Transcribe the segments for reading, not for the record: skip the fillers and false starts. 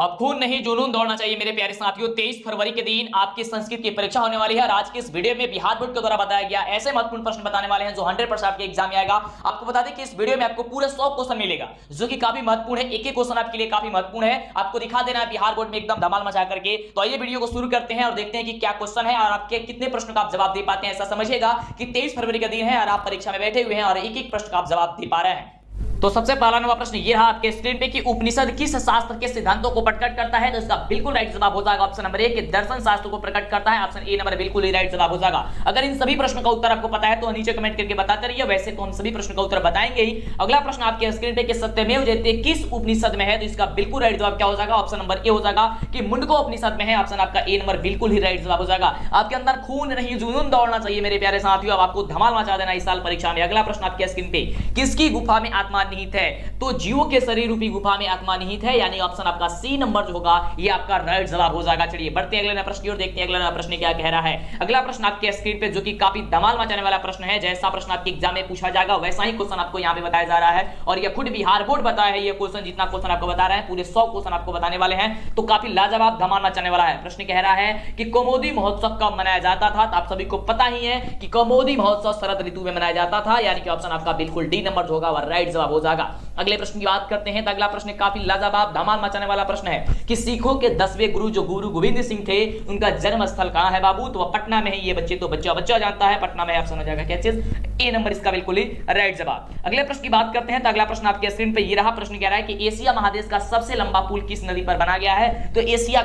अब खून नहीं जुनून दौड़ना चाहिए मेरे प्यारे साथियों। 23 फरवरी के दिन आपकी संस्कृत की परीक्षा होने वाली है और आज के इस वीडियो में बिहार बोर्ड के द्वारा बताया गया ऐसे महत्वपूर्ण प्रश्न बताने वाले हैं जो 100% आपके एग्जाम में आएगा। आपको बता दें कि इस वीडियो में आपको पूरे 100 क्वेश्चन मिलेगा जो कि काफी महत्वपूर्ण है। एक एक क्वेश्चन आपके लिए काफी महत्वपूर्ण है, आपको दिखा देना है बिहार बोर्ड में एकदम धमाल मचा करके। तो आइए वीडियो को शुरू करते हैं और देखते हैं कि क्या क्वेश्चन है और आपके कितने प्रश्न का आप जवाब दे पाते हैं। ऐसा समझिएगा कि 23 फरवरी का दिन है और आप परीक्षा में बैठे हुए हैं और एक एक प्रश्न का आप जवाब दे पा रहे हैं। तो सबसे पहला नवा प्रश्न ये रहा आपके स्क्रीन पे कि उपनिषद किस शास्त्र के सिद्धांतों को प्रकट करता है। तो इसका बिल्कुल राइट जवाब हो जाएगा ऑप्शन नंबर ए कि दर्शन शास्त्र को प्रकट करता है। ऑप्शन ए नंबर बिल्कुल ही राइट जवाब हो जाएगा। अगर इन सभी प्रश्नों का उत्तर आपको पता है तो नीचे कमेंट करके बताते रहिए, वैसे तो हम सभी प्रश्नों का उत्तर बताएंगे ही। अगला प्रश्न आपके स्क्रीन पे कि सत्यमेव जयते किस उपनिषद में है। तो इसका बिल्कुल राइट जवाब क्या हो जाएगा, ऑप्शन नंबर ए हो जाएगा कि मुंडको उपनिषद में है। ऑप्शन आपका ए नंबर बिल्कुल ही राइट जवाब हो जाएगा। आपके अंदर खून नहीं जुनून दौड़ना चाहिए मेरे प्यारे साथियों। अब आपको धमाल मचा देना इस साल परीक्षा में। अगला प्रश्न आपके स्क्रीन पे किसकी गुफा में आत्मा निहित है। तो जीवों के शरीर रूपी गुफा में आत्मा निहित है, यानी ऑप्शन आपका सी नंबर जो होगा ये आपका राइट जवाब हो जाएगा। चलिए बढ़ते हैं अगले प्रश्न की ओर, देखते हैं अगला प्रश्न क्या कह रहा है। अगला प्रश्न आपके स्क्रीन पे जो कि काफी धमाल मचाने वाला प्रश्न है, जैसा प्रश्न आपके एग्जाम में पूछा जाएगा वैसा ही क्वेश्चन आपको यहाँ पे बताया जा रहा है और ये खुद बिहार बोर्ड बताया है। ये क्वेश्चन जितना क्वेश्चन आपको बता रहे हैं पूरे 100 क्वेश्चन आपको बताने वाले हैं, तो काफी लाजवाब धमाल मचाने वाला है। प्रश्न कह रहा है कि कौमुदी महोत्सव कब मनाया जाता था। तो आप सभी को पता ही है कि कौमुदी महोत्सव शरद ऋतु में मनाया जाता था, यानी कि ऑप्शन आपका बिल्कुल डी नंबर जो होगा वह राइट जवाब हो जाएगा। अगले प्रश्न की बात करते हैं। अगला प्रश्न काफी लाजवाब धमाल मचाने वाला प्रश्न है कि सिखों के 10वें गुरु जो गुरु गोविंद सिंह थे उनका जन्म स्थल कहां है बाबू। तो वह पटना में है। ये बच्चे तो बच्चा जानता है, पटना में। ऑप्शन हो जाएगा क्या चीज, ए नंबर इसका बिल्कुल ही राइट जवाब। अगले प्रश्न की बात करते हैं। तो अगला प्रश्न आपके स्क्रीन पे ये रहा। प्रश्न कह रहा है कि एशिया महादेश का सबसे लंबा पुल किस नदी पर बना गया है। तो एशिया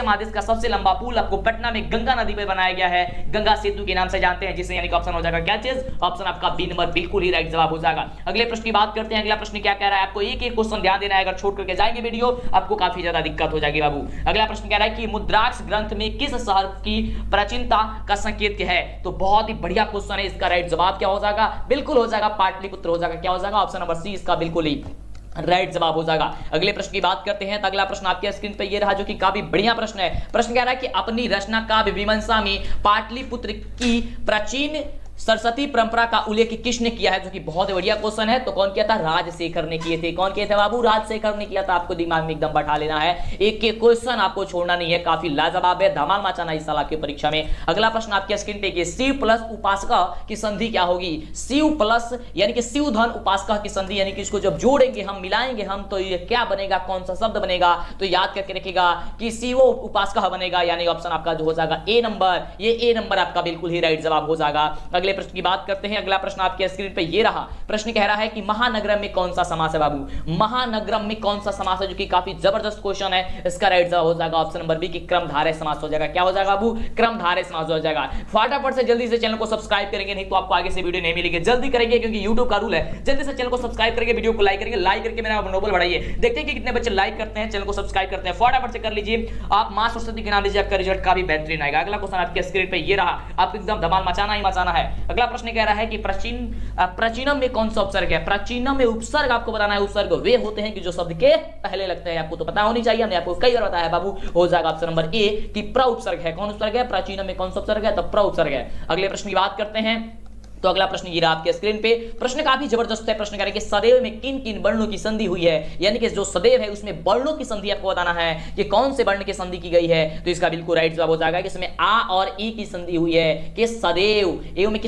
महादेश का सबसे लंबा पुल आपको पटना में गंगा नदी पर बनाया गया है, गंगा सेतु के नाम से जानते हैं जिसे, यानी कि ऑप्शन हो जाएगा क्या चीज, ऑप्शन आपका बी नंबर बिल्कुल ही राइट जवाब हो जाएगा। अगले प्रश्न की बात करते हैं। अगला प्रश्न क्या कह रहा है, आपको एक एक क्वेश्चन ध्यान देना है, अगर छोड़ करके जाएंगे वीडियो आपको काफी ज्यादा दिक्कत हो जाएगी बाबू। अगला प्रश्न कह रहा है कि मुद्राक्ष ग्रंथ में किस शहर की प्राचीनता का संकेत है। तो बहुत ही बढ़िया क्वेश्चन है, इसका राइट जवाब क्या हो जाएगा, बिल्कुल हो जाएगा पाटलिपुत्र हो जाएगा। क्या हो जाएगा, ऑप्शन नंबर सी इसका बिल्कुल ही राइट जवाब हो जाएगा। अगले प्रश्न की बात करते हैं। तो अगला प्रश्न आपके स्क्रीन पे ये रहा जो कि काफी बढ़िया प्रश्न है। प्रश्न कह रहा है कि अपनी रचना काव्य मीमांसा में पाटलिपुत्र की प्राचीन सरस्वती परंपरा का उल्लेख किसने किया है। जो कि बहुत बढ़िया क्वेश्चन है। तो कौन किया था, राजशेखर ने किए थे। कौन किए थे बाबू, राजशेखर ने किया था। आपको दिमाग में एकदम बैठा लेना है, एक एक क्वेश्चन आपको छोड़ना नहीं है, काफी लाजवाब है, धमाल मचाना इस साल आपकी परीक्षा में। अगला प्रश्न आपके स्क्रीन पे शिव प्लस उपासका की संधि क्या होगी। शिव प्लस यानी कि शिव धन उपासका की संधि, यानी कि इसको जब जोड़ेंगे हम, मिलाएंगे हम, तो ये क्या बनेगा, कौन सा शब्द बनेगा। तो याद करके रखिएगा कि शिव उपासका बनेगा, यानी ऑप्शन आपका जो हो जाएगा ए नंबर। ये ए नंबर आपका बिल्कुल ही राइट जवाब हो जाएगा। अगले प्रश्न की बात करते हैं। अगला प्रश्न आपके स्क्रीन पे ये रहा। प्रश्न कह रहा है कि महानगरम में कौन सा समास है बाबू। महानगरम में कौन सा समास है, जो कि काफी जबरदस्त क्वेश्चन है। इसका राइट जवाब हो जाएगा ऑप्शन नंबर बी कि क्रमधारय समास हो जाएगा। क्या हो जाएगा बाबू, क्रमधारय समास हो जाएगा। फटाफट से जल्दी से चैनल को सब्सक्राइब करेंगे, नहीं तो आपको आगे से वीडियो नहीं मिलेगी। जल्दी करेंगे क्योंकि YouTube का रूल है। जल्दी से चैनल को सब्सक्राइब करेंगे, वीडियो को लाइक करेंगे, लाइक करके मेरा मनोबल बढ़ाइए। देखते हैं कि कितने बच्चे लाइक करते हैं, चैनल को सब्सक्राइब करते हैं। फटाफट से कर लीजिए। आप मां सरस्वती के नाम लीजिए, आपका रिजल्ट काफी बेहतरीन आएगा। अगला क्वेश्चन आपके स्क्रीन पे ये रहा, आपको एकदम धमाल मचाना ही मचाना है। अगला प्रश्न कह रहा है कि प्राचीनम में कौन सा उपसर्ग है। प्राचीनम में उपसर्ग आपको बताना है। उपसर्ग वे होते हैं कि जो शब्द के पहले लगते हैं, आपको तो पता होनी चाहिए, हमने आपको कई बार बताया है बाबू। हो जाएगा ऑप्शन नंबर ए कि प्र उपसर्ग है। कौन उपसर्ग है, प्राचीनम में कौन सा उपसर्ग है, तो प्र उपसर्ग है। अगले प्रश्न की बात करते हैं। तो अगला प्रश्न ये रहा आपके स्क्रीन पे। प्रश्न काफी जबरदस्त है। प्रश्न कह रहा है कि सदैव में किन किन वर्णों की संधि हुई है, यानी कि जो सदैव है उसमें वर्णों की संधि आपको बताना है कि कौन से वर्ण की संधि की गई है। तो इसका बिल्कुल राइट जवाब हो जाएगा कि इसमें आ और ई की संधि हुई है कि सदैव। एवं में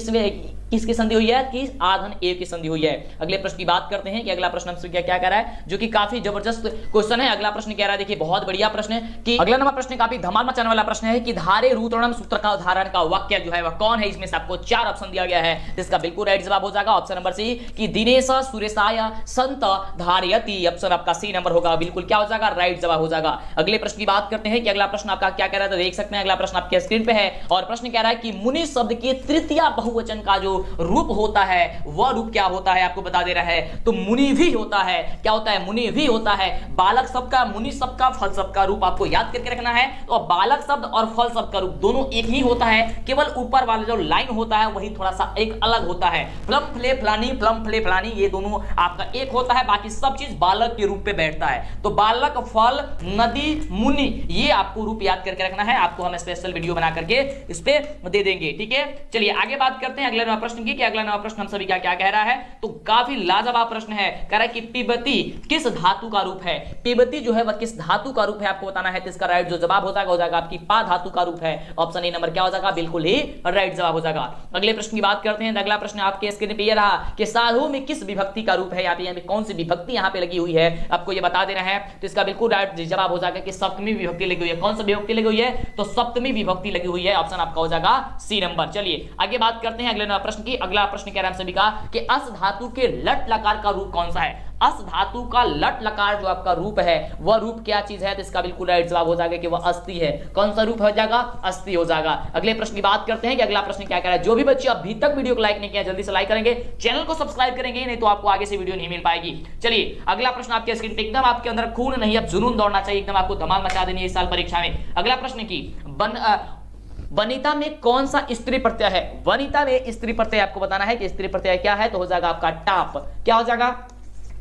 किसकी संधि हुई है, कि आधन ए की संधि हुई है। अगले प्रश्न की बात करते हैं कि अगला प्रश्न हमसे क्या कह रहा है, जो कि काफी जबरदस्त क्वेश्चन है। अगला प्रश्न कह रहा है, देखिए बहुत बढ़िया प्रश्न है कि अगला नंबर प्रश्न काफी धमाल मचाने वाला प्रश्न है कि धारे रूतरणम सूत्र का उदाहरण का वाक्य जो है वह कौन है। इसमें से आपको 4 ऑप्शन दिया गया है, जिसका बिल्कुल राइट जवाब हो जाएगा ऑप्शन नंबर सी कि दिनेश सुरेशाय संत धारयति। ऑप्शन आपका सी नंबर होगा, बिल्कुल क्या हो जाएगा, राइट जवाब हो जाएगा। अगले प्रश्न की बात करते हैं कि अगला प्रश्न आपका क्या कह रहा है। तो देख सकते हैं अगला प्रश्न आपके स्क्रीन पे है और प्रश्न कह रहा है कि मुनि शब्द के तृतीय बहुवचन का जो रूप होता है वह रूप क्या होता है, आपको बता दे रहा है। तो मुनि भी होता है। क्या होता है, मुनि भी होता है। बालक शब्द का, मुनि शब्द का, फल शब्द का रूप आपको याद करके रखना है। तो बालक शब्द और फल शब्द का रूप दोनों एक ही होता है, केवल ऊपर वाला जो लाइन होता है वही थोड़ा सा एक अलग होता है। प्लम फले फलानी ये दोनों आपका एक होता है, बाकी सब चीज बालक के रूप पे बैठता है। तो बालक, फल, नदी, मुनि, ये आपको रूप याद करके रखना है। आपको हम स्पेशल वीडियो बना करके इस पे दे देंगे, ठीक है। चलिए आगे बात करते हैं। अगले प्रश्न प्रश्न की कि अगला नवा प्रश्न हम सभी क्या क्या कह रहा है, तो काफी लाजवाब प्रश्न है। कह रहा है कि पिबती किस धातु का रूप है। पिबती जो है वह किस धातु का रूप है आपको बताना है। तो इसका राइट जो जवाब हो जाएगा आपकी पा धातु का रूप है। ऑप्शन ए नंबर क्या हो जाएगा, बिल्कुल ही राइट जवाब हो जाएगा। अगले प्रश्न की बात करते हैं। अगला प्रश्न आपके स्क्रीन पे ये रहा कि साधु में किस विभक्ति का रूप है। यहाँ पे कौन सी विभक्ति यहाँ पे लगी हुई है आपको ये बता देना है। तो इसका बिल्कुल राइट जवाब हो जाएगा कि सप्तमी विभक्ति लगी हुई है। कौन सी विभक्ति लगी हुई है, तो सप्तमी विभक्ति लगी हुई है। ऑप्शन आपका हो जाएगा सी नंबर। चलिए आगे बात करते हैं अगले प्रश्न की। अगला प्रश्न कह रहा है हम सभी का कि अस धातु के लट लकार का रूप कौन सा है। अस धातु का लट लकार जो आपका रूप है वह रूप क्या चीज है। तो इसका बिल्कुल राइट जवाब हो जाएगा कि वह अस्थि है। कौन सा रूप हो जाएगा, अस्थि हो जाएगा। अगले प्रश्न की बात करते हैं कि अगला प्रश्न क्या कह रहा है। जो भी बच्चे अभी तक वीडियो को लाइक नहीं किया जल्दी से लाइक करेंगे, चैनल को सब्सक्राइब करेंगे, नहीं तो आपको आगे से वीडियो नहीं मिल पाएगी। चलिए अगला प्रश्न आपके स्क्रीन पे, एकदम आपके अंदर खून नहीं अब जुनून दौड़ना चाहिए, एकदम आपको धमाल मचा देनी है इस साल परीक्षा में। अगला प्रश्न की वनिता में कौन सा स्त्री प्रत्यय है। वनिता में स्त्री प्रत्यय आपको बताना है कि स्त्री प्रत्यय क्या है। तो हो जाएगा आपका टाप। क्या हो जाएगा,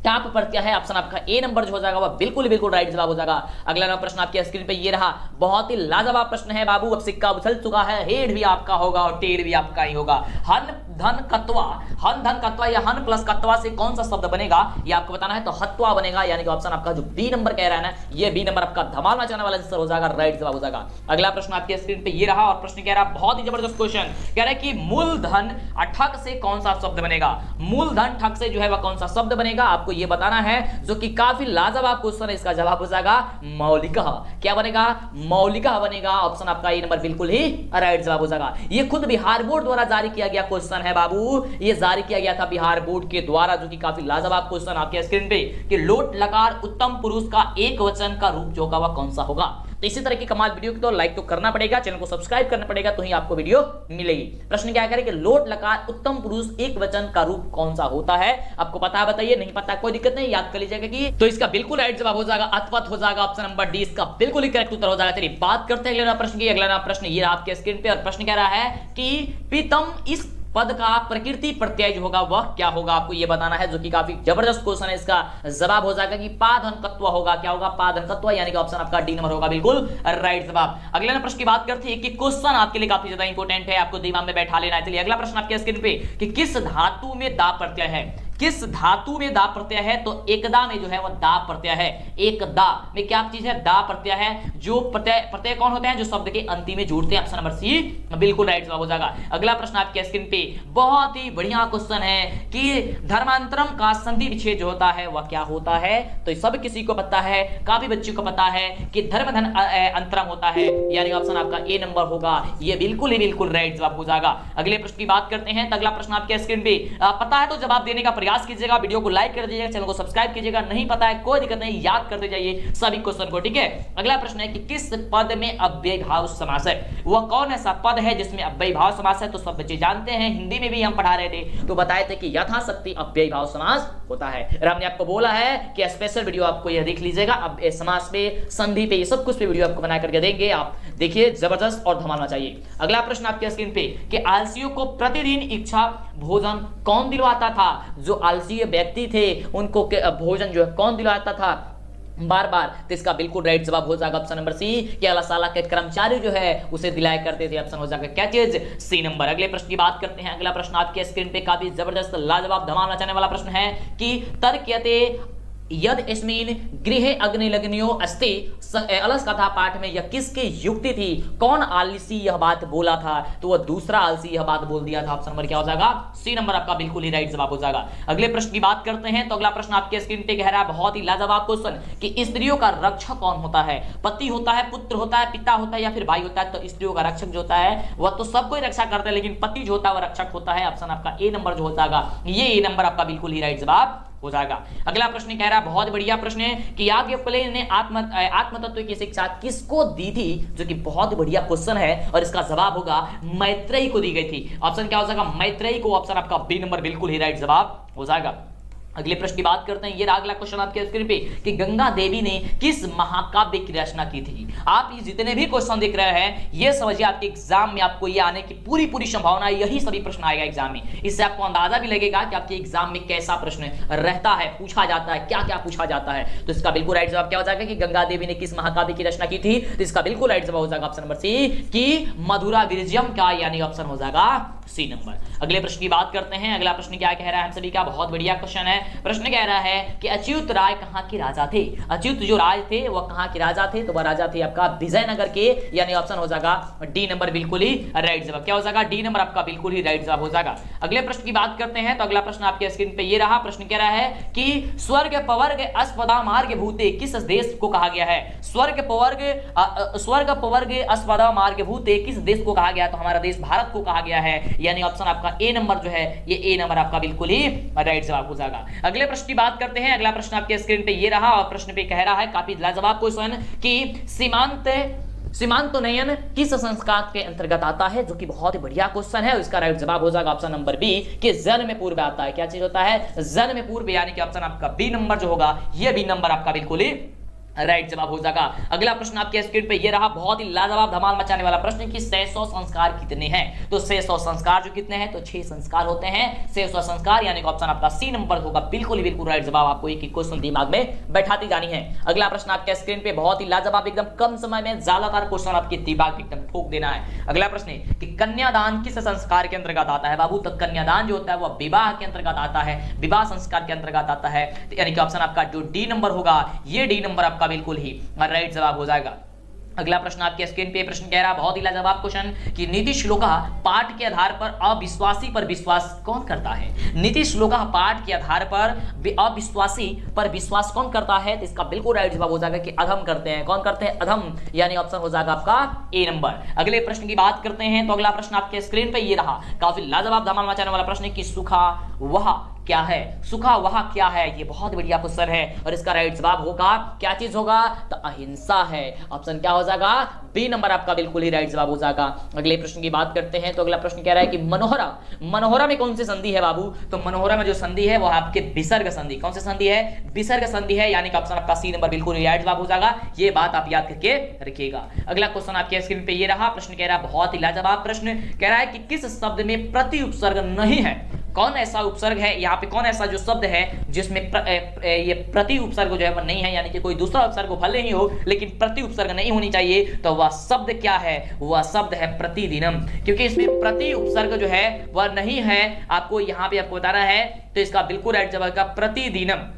टाप प्रत्यय है। ऑप्शन आपका ए नंबर जो हो जाएगा वह बिल्कुल राइट जवाब हो जाएगा। अगला प्रश्न आपके स्क्रीन पे ये रहा, बहुत ही लाजवाब प्रश्न है बाबू। अब सिक्का उछल चुका है, हेड भी आपका होगा और टेढ़ भी आपका ही होगा। हन धन कत्वा, हन धन कत्वा या हन प्लस कत्वा से कौन सा शब्द बनेगा ये आपको बताना है। तो हत्वा बनेगा, यानी कि ऑप्शन आपका जो बी नंबर कह रहा है ना, ये बी नंबर आपका धमाल मचाने वाला आंसर हो जाएगा, राइट जवाब हो जाएगा। अगला प्रश्न आपके स्क्रीन पे ये रहा और प्रश्न कह रहा है बहुत ही जबरदस्त क्वेश्चन। कह रहा है कि मूलधन ठक से कौन सा शब्द बनेगा। मूलधन ठक से जो है वह कौन सा शब्द बनेगा आपको ये बताना है, जो कि काफी लाजवाब क्वेश्चन है। इसका जवाब हो जाएगा मौलिकः। क्या बनेगा, मौलिकः बनेगा। ऑप्शन आपका ए नंबर बिल्कुल ही राइट जवाब हो जाएगा। ये खुद बिहार बोर्ड द्वारा जारी किया गया क्वेश्चन है बाबू। ये जारी किया गया था बिहार बोर्ड के द्वारा, जो कि काफी लाजवाब क्वेश्चन आपके स्क्रीन पे कि लोट लकार उत्तम पुरुष का एक वचन का रूप जो होगा वह कौन सा होगा। तो इसी तरह की कमाल वीडियो की तो लाइक तो करना पड़ेगा, चैनल को सब्सक्राइब करना पड़ेगा, तो ही आपको वीडियो मिलेगी। प्रश्न क्या करें कि लोट लकार उत्तम पुरुष एक वचन का रूप कौन सा होता है। आपको पता है बताइए, नहीं पता कोई दिक्कत नहीं, याद कर लीजिएगा कि तो इसका बिल्कुल राइट जवाब हो जाएगा अथवत हो जाएगा। ऑप्शन नंबर डी इसका बिल्कुल ही करेक्ट उत्तर हो जाएगा। चलिए बात करते हैं अगला प्रश्न की। अगला प्रश्न ये आपके स्क्रीन पे और प्रश्न कह रहा है कि प्रीतम इस पद का प्रकृति प्रत्यय जो होगा वह क्या होगा आपको ये बताना है, जो कि काफी जबरदस्त क्वेश्चन है। इसका जवाब हो जाएगा कि पाधनकत्व होगा। क्या होगा, पाधनकत्व, यानी कि ऑप्शन आपका डी नंबर होगा बिल्कुल राइट जवाब। अगले प्रश्न की बात करते हैं कि क्वेश्चन आपके लिए काफी ज्यादा इंपॉर्टेंट है, आपको दिमाग में बैठा लेना है। चलिए अगला प्रश्न आपके स्क्रीन पे कि किस धातु में दा प्रत्यय है। किस धातु में दा प्रत्यय है, तो एकदा में जो है वह दा प्रत्यय है। एकदा में क्या चीज है, दा प्रत्यय है। जो प्रत्यय कौन होते हैं, जो शब्द के अंतिम में जुड़ते हैं। ऑप्शन नंबर सी बिल्कुल राइट जवाब हो जाएगा। अगला प्रश्न आपके स्क्रीन पे बहुत ही बढ़िया क्वेश्चन है कि धर्मांतरम का संधि विच्छेद जो होता है वह क्या होता है। तो सब किसी को पता है, काफी बच्चों को पता है कि धर्मधन अंतरम होता है, यानी ऑप्शन आपका ए नंबर होगा। ये बिल्कुल राइट जवाब हो जाएगा। अगले प्रश्न की बात करते हैं। तो अगला प्रश्न आपके स्क्रीन पे पता है तो जवाब देने का प्रयास कीजिएगा, वीडियो को लाइक कर दीजिएगा, चैनल को सब्सक्राइब कीजिएगा। नहीं पता है कोई दिक्कत नहीं, याद करते जाइए सभी क्वेश्चन को, ठीक है। अगला प्रश्न है कि किस पद में अव्ययभाव समास है। वह कौन ऐसा पद है जिसमें अव्ययभाव समास है। तो सब बच्चे जानते हैं, हिंदी में भी हम पढ़ा रहे थे तो बताए थे कि यथाशक्ति अव्ययभाव समास होता है। हमने आपको बोला है कि स्पेशल वीडियो आपको यह देख लीजिएगा, अब समास पे, संधि पे, ये सब कुछ पे वीडियो आपको बना करके देंगे, आप देखिए जबरदस्त और धमालना चाहिए। अगला प्रश्न आपके स्क्रीन पे कि आलसियों को प्रतिदिन इच्छा भोजन कौन दिलवाता था। जो आलसी व्यक्ति थे उनको भोजन जो है कौन दिलवाता था बार बार। तो इसका बिल्कुल राइट जवाब हो जाएगा ऑप्शन नंबर सी कि अलासाला के कर्मचारी जो है उसे दिलाया करते थे। ऑप्शन हो जाएगा क्या चीज, सी नंबर। अगले प्रश्न की बात करते हैं। अगला प्रश्न आपके स्क्रीन पे काफी जबरदस्त लाजवाब धमाल मचाने वाला प्रश्न है कि तर्कयते यद अस्मिन् गृहे अग्निलग्न्यो अस्ति। अलस कथा पाठ में यह किसकी युक्ति थी, कौन आलसी यह बात बोला था। तो वह दूसरा आलसी यह बात बोल दिया था। ऑप्शन नंबर क्या हो जाएगा, सी नंबर आपका बिल्कुल ही राइट जवाब हो जाएगा। अगले प्रश्न की बात करते हैं। तो अगला प्रश्न आपके स्क्रीन पे कह रहा है बहुत ही लाजवाब क्वेश्चन कि स्त्रियों का रक्षक कौन होता है। पति होता है, पुत्र होता है, पिता होता है या फिर भाई होता है। तो स्त्रियों का रक्षक जो होता है वह तो सबको ही रक्षा करता है, लेकिन पति जो होता है वह रक्षक होता है। ऑप्शन आपका ए नंबर जो हो जाएगा, ये ए नंबर आपका बिल्कुल ही राइट जवाब हो जाएगा। अगला प्रश्न कह रहा है बहुत बढ़िया प्रश्न है कि याज्ञवल्क्य ने आत्मतत्व की शिक्षा किसको दी थी, जो कि बहुत बढ़िया क्वेश्चन है और इसका जवाब होगा मैत्रेयी को दी गई थी। ऑप्शन क्या हो जाएगा, मैत्रेयी को। ऑप्शन आपका बी नंबर बिल्कुल ही राइट जवाब हो जाएगा। अगले प्रश्न की बात करते हैं। ये अगला क्वेश्चन आपके स्क्रीन पे कि गंगा देवी ने किस महाकाव्य की रचना की थी। आप ये जितने भी क्वेश्चन देख रहे हैं ये समझिए आपके एग्जाम में आपको ये आने की पूरी संभावना, यही सभी प्रश्न आएगा एग्जाम में। इससे आपको अंदाजा भी लगेगा कि आपके एग्जाम में कैसा प्रश्न रहता है, पूछा जाता है, क्या क्या पूछा जाता है। तो इसका बिल्कुल राइट जवाब क्या हो जाएगा कि गंगा देवी ने किस महाकाव्य की रचना की थी। तो इसका बिल्कुल राइट जवाब हो जाएगा ऑप्शन नंबर सी कि मधुरा विरजम का, यानी ऑप्शन हो जाएगा सी नंबर। अगले प्रश्न की बात करते हैं। अगला प्रश्न क्या कह रहा है हम सभी का, बहुत बढ़िया क्वेश्चन है। प्रश्न कह रहा है कि अच्युत राय कहां के राजा थे। अच्युत जो राय थे वह कहां के राजा थे, तो वह राजा थे आपका विजयनगर के, यानी ऑप्शन हो जाएगा डी नंबर बिल्कुल ही राइट जवाब। क्या हो जाएगा, डी नंबर आपका बिल्कुल ही राइट जवाब हो जाएगा। अगले प्रश्न की बात करते हैं, तो अगला प्रश्न आपके स्क्रीन पे ये रहा। प्रश्न कह रहा है कि स्वर्ग पवर्ग अस्पदा मार्ग भूते किस देश को कहा गया है। स्वर्ग पवर्ग अस्पदा मार्ग भूते किस देश को कहा गया, तो हमारा देश भारत को कहा गया है, यानी ऑप्शन आपका ए नंबर जो है, ये ए नंबर आपका बिल्कुल ही राइट जवाब हो जाएगा। अगले प्रश्न की बात करते हैं। अगला प्रश्न आपके स्क्रीन पे ये रहा और प्रश्न पे कह रहा है काफी लाजवाब क्वेश्चन कि सीमांतोन्नयन किस संस्कार के अंतर्गत आता है, जो कि बहुत ही बढ़िया क्वेश्चन है। इसका राइट जवाब हो जाएगा ऑप्शन नंबर बी कि जन्म पूर्व आता है। क्या चीज होता है, जन्म पूर्व, यानी कि ऑप्शन आपका बी नंबर जो होगा, ये बी नंबर आपका बिल्कुल ही राइट जवाब हो जाएगा। अगला प्रश्न आपके स्क्रीन पे ये रहा, बहुत ही लाजवाब धमाल मचाने वाला प्रश्न कि 600 संस्कार कितने हैं। तो 600 संस्कार जो कितने हैं, तो 6 संस्कार होते हैं। 600 संस्कार, यानी कि ऑप्शन आपका सी नंबर होगा बिल्कुल ही बिल्कुल राइट जवाब। आपको एक क्वेश्चन दिमाग में बैठाती जानी है। अगला प्रश्न आपके स्क्रीन पे बहुत ही लाजवाब, एकदम कम समय में ज्यादातर क्वेश्चन आपके दिमाग में एकदम ठोक देना है। अगला प्रश्न कि कन्यादान किस संस्कार के अंतर्गत आता है बाबू, तो कन्यादान जो होता है वह विवाह के अंतर्गत आता है, विवाह संस्कार के अंतर्गत आता है, यानी कि ऑप्शन आपका जो डी नंबर होगा, ये डी नंबर आपका बिल्कुल ही राइट जवाब हो जाएगा। अगला प्रश्न आपके स्क्रीन पे प्रश्न कह रहा है, बहुत ही लाजवाब क्वेश्चन कि नीति श्लोका पाठ के आधार पर अविश्वासी पर विश्वास कौन करता है। नीति श्लोका पाठ के आधार पर अविश्वासी पर विश्वास कौन करता है, तो इसका बिल्कुल राइट जवाब हो जाएगा कि अधम करते हैं। कौन करते हैं, अधम, यानी ऑप्शन हो जाएगा आपका ए नंबर। अगले प्रश्न की बात करते हैं, तो अगला प्रश्न आपके स्क्रीन पे ये रहा, काफी लाजवाब धमाल मचाने वाला प्रश्न कि सुखा वह क्या है। सुखा वह क्या है, ये बहुत बढ़िया क्वेश्चन है और इसका राइट जवाब होगा, क्या चीज होगा, तो अहिंसा है। ऑप्शन क्या हो जाएगा, बी नंबर आपका बिल्कुल ही राइट जवाब हो जाएगा। अगले प्रश्न की बात करते हैं, तो अगला प्रश्न कह रहा है कि मनोहरा में कौन सी संधि है बाबू, तो मनोहरा में जो संधि है वो आपके विसर्ग संधि। कौन सी संधि है, विसर्ग संधि है, यानी कि ऑप्शन आपका सी नंबर बिल्कुल ही राइट जवाब हो जाएगा। ये बात आप याद करके रखिएगा। अगला क्वेश्चन आपके स्क्रीन पे ये रहा, प्रश्न कह रहा है, बहुत ही लाजवाब प्रश्न कह रहा है कि किस शब्द में प्रति उपसर्ग नहीं है। कौन ऐसा उपसर्ग है, यहाँ पे कौन ऐसा जो शब्द है जिसमें ये प्रति उपसर्ग जो है वो नहीं है, यानी कि कोई दूसरा उपसर्ग भले ही हो लेकिन प्रति उपसर्ग नहीं होनी चाहिए, तो वह शब्द क्या है, वह शब्द है प्रतिदिनम। क्योंकि इसमें प्रति उपसर्ग जो है वह नहीं है, आपको यहाँ पे आपको बताना है, तो इसका बिल्कुल राइट जवाब का प्रतिदिनम।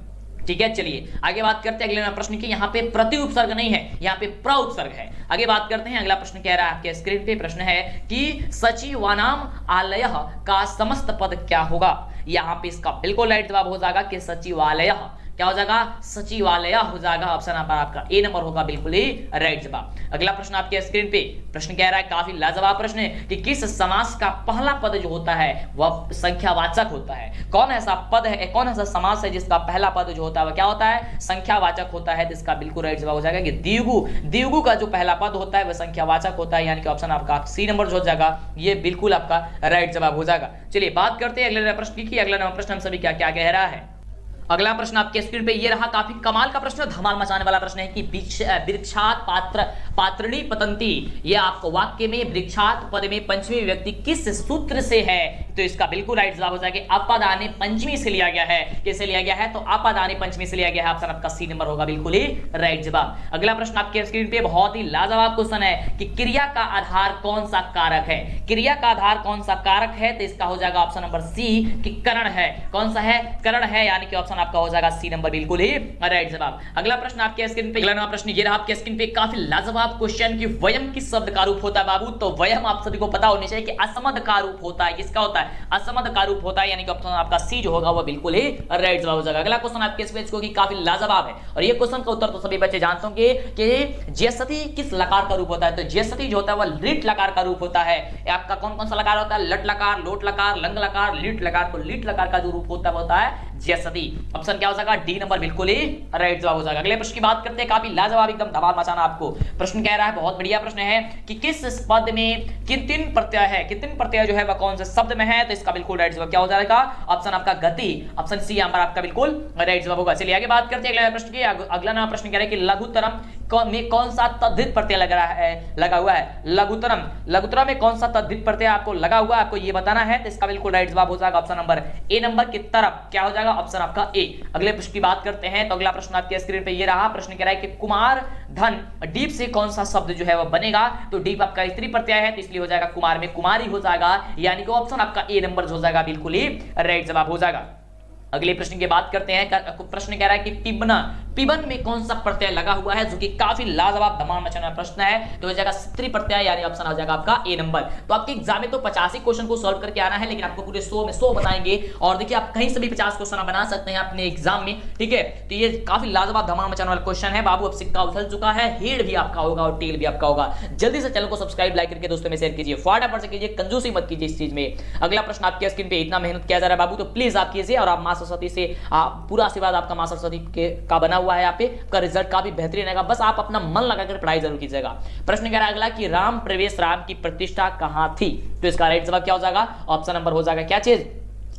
ठीक है, चलिए आगे बात करते हैं अगले प्रश्न की। यहाँ पे प्रति उपसर्ग नहीं है, यहाँ पे प्र उपसर्ग है। आगे बात करते हैं, अगला प्रश्न कह रहा है आपके स्क्रीन पे प्रश्न है कि सचिवानाम आलय का समस्त पद क्या होगा। यहाँ पे इसका बिल्कुल राइट जवाब हो जाएगा कि सचिवालय। क्या हो जाएगा, सचिवालय हो जाएगा। ऑप्शन आपका ए नंबर होगा बिल्कुल ही राइट जवाब। अगला प्रश्न आपके स्क्रीन पे प्रश्न कह रहा है, काफी लाजवाब प्रश्न है कि किस समास का पहला पद जो होता है वह संख्यावाचक होता है। कौन ऐसा पद है, कौन ऐसा समास है जिसका पहला पद जो होता है वह क्या होता है, संख्यावाचक होता है। तो इसका बिल्कुल राइट जवाब हो जाएगा कि द्विगु का जो पहला पद होता है वह संख्यावाचक होता है, यानी कि ऑप्शन आपका सी नंबर जो हो जाएगा, ये बिल्कुल आपका राइट जवाब हो जाएगा। चलिए बात करते हैं अगले प्रश्न की। अगला प्रश्न हम सभी क्या क्या कह रहा है। अगला प्रश्न आपके स्क्रीन पे ये रहा, काफी कमाल का प्रश्न, धमाल मचाने वाला प्रश्न है कि वृक्षात पात्रिणी पतंती, ये आपको वाक्य में वृक्षात पद में पंचमी व्यक्ति किस सूत्र से है, तो इसका बिल्कुल राइट जवाब हो जाएगा अपदाने पंचमी से लिया गया है। किससे लिया गया है, तो अपदाने पंचमी से लिया गया है। ऑप्शन आपका सी नंबर होगा बिल्कुल ही राइट जवाब। अगला प्रश्न आपके स्क्रीन पे बहुत ही लाजवाब क्वेश्चन है कि क्रिया का आधार कौन सा कारक है। क्रिया का आधार कौन सा कारक है, तो इसका हो जाएगा ऑप्शन नंबर सी कि करण है। कौन सा है, करण है, यानी कि ऑप्शन आपका हो जाएगा सी नंबर बिल्कुल ही राइट जवाब। अगला प्रश्न आपके स्क्रीन पे, अगला प्रश्न ये रहा आपके स्क्रीन पे, काफी लाजवाब क्वेश्चन कि वयम किस शब्द का रूप होता है बाबू, तो वयम आप सभी को पता होनी चाहिए कि असमद का रूप होता है। किसका होता है, असमद का रूप होता है, यानी कि ऑप्शन आपका सी जो होगा वो बिल्कुल ही राइट जवाब हो जाएगा। अगला क्वेश्चन आपके इस पेज को कि काफी लाजवाब है और ये क्वेश्चन का उत्तर तो सभी बच्चे जानते होंगे कि ज्यसती किस लकार का रूप होता है, तो ज्यसती जो होता है वह लिट लकार का रूप होता है। आपका कौन कौन सा लकार होता है, लट लकार, लोट लकार, लंग लकार, लिट लकार। तो लिट लकार का जो रूप होता है ज्यसती। ऑप्शन क्या हो जाएगा, डी नंबर बिल्कुल ही राइट जवाब हो जाएगा। अगले प्रश्न की बात करते हैं, काफी लाजवाब एकदम धमाल मचाना आपको प्रश्न कह रहा है, बहुत बढ़िया प्रश्न है कि किस पद में कितने प्रत्यय है, कितने प्रत्यय जो है वह कौन से शब्द में है, तो इसका बिल्कुल राइट जवाब क्या हो जाएगा, ऑप्शन आपका गति, ऑप्शन सी यहाँ पर आपका बिल्कुल राइट जवाब होगा। चलिए आगे बात करते हैं अगले प्रश्न की। अगला प्रश्न कह रहा है कि लघुतरम में कौन सा तद्धित प्रत्यय लगा हुआ है। लघुतरम में कौन सा तद्धित प्रत्यय आपको लगा हुआ है, आपको ये बताना है, तो इसका बिल्कुल राइट जवाब हो जाएगा ऑप्शन नंबर ए नंबर की तरफ। क्या हो जाएगा, जाएगा ऑप्शन आपका ए। अगले प्रश्न की बात करते हैं तो अगला प्रश्न आपके स्क्रीन पे ये रहा। प्रश्न कह रहा है कि कुमार धन डीप से कौन सा शब्द जो है वह बनेगा, तो डीप आपका स्त्री प्रत्यय है तो इसलिए हो जाएगा कुमार में कुमारी हो जाएगा, यानी कि ऑप्शन आपका ए नंबर हो जाएगा, बिल्कुल ही राइट जवाब हो जाएगा। अगले प्रश्न की बात करते हैं। प्रश्न कह रहा है कि पिबना, पिबन में कौन सा प्रत्यय लगा हुआ है, जो कि काफी लाजवाब धमाल मचाने वाला प्रश्न है, तो हो जाएगा स्त्री प्रत्यय, यानी ऑप्शन आ जाएगा आपका ए नंबर। तो आपके एग्जाम में तो 85 क्वेश्चन को सॉल्व करके आना है, लेकिन आपको पूरे 100 में 100 बताएंगे। और देखिए आप कहीं से भी 50 क्वेश्चन बना सकते हैं अपने एग्जाम में, ठीक है। तो ये काफी लाजवाब धमाल मचाने वाला क्वेश्चन है बाबू। अब सिक्का उछल चुका है, हेड भी आपका होगा और टेल भी आपका होगा। जल्दी से चैनल को सब्सक्राइब लाइक करके दोस्तों में शेयर कीजिए, फटाफट से कीजिए, कंजूसी मत कीजिए इस चीज में। अगला प्रश्न आपके स्क्रीन पे, इतना मेहनत किया जा रहा है बाबू तो प्लीज आप कीजिए, और आप मां सरस्वती से पूरा आशीर्वाद आपका मां सरस्वती का बना हुआ है, यहाँ पे का रिजल्ट काफी बेहतरीन रहेगा, बस आप अपना मन लगाकर पढ़ाई जरूर कीजिएगा। प्रश्न कह रहा है अगला कि राम प्रवेश राम की प्रतिष्ठा कहां थी, तो इसका राइट जवाब क्या हो जाएगा, ऑप्शन नंबर हो जाएगा क्या चीज,